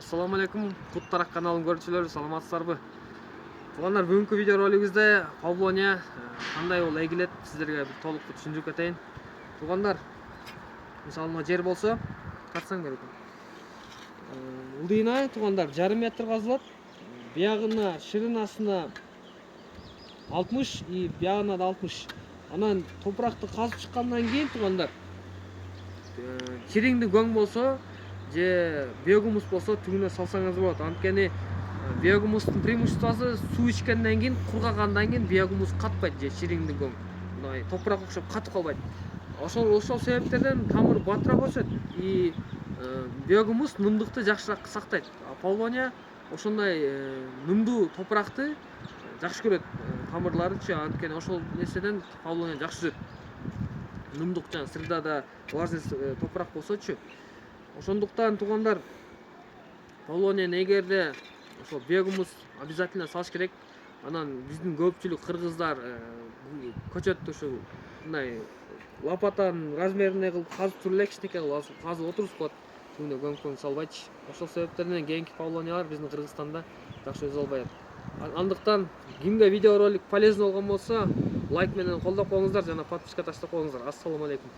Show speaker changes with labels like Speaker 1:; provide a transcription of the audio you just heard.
Speaker 1: Assalamu alaikum, Куттарак каналын көрүүчүлөр, саламатсыздарбы? Туугандар, бүгүнкү видео ролигибизде Павлония кандай болуп эгилет сиздерге бир толуктуу түшүндүрүп кетейин. Туугандар, мисалы мына жер болсо, карасаң керек. Улдыйна туугандар 1,5 метр казылат. Биягына ширинасына 60 и биягына да 60. Анан топуракты казып чыккандан кийин туугандар, чириңди көң болсо же биогумус болсо түгүнө салсаңыз болот. Анткени биогумустун преимуществосу суу ичкенден кийин, кургагандан кийин биогумус катпайт же чириңди көң. Мындай топурак окшоп катып калбайт. Ошол себептерден тамыр батыраак өсөт и биогумус нымдыкты жакшыраак сактайт. Павлония ошондой нымдуу топуракты жакшы көрөт, тамырларычы. Анткени ошол нерседен Павлония жакшы өсөт. Нымдык жана сырдада влажный топурак болсочу. Ошондуктан туугандар, Павлонияны эгерде ошол биогумус обязательно салыш керек. Анан биздин көпчүлүк кыргыздар көчөттү ушул мындай лопатанын размерине кылып казып туруп эле кичинекей кылып казып отурушкат. Түгүнө көң салбайчы. Ошол себептерден кийинки Павлониялар биздин Кыргызстанда жакшы өсө албай атат. Андыктан кимге видеоролик полезный болгон болсо, лайк менен колдоп коюңуздар жана подписка таштап коюңуздар. Ассаламу алейкум.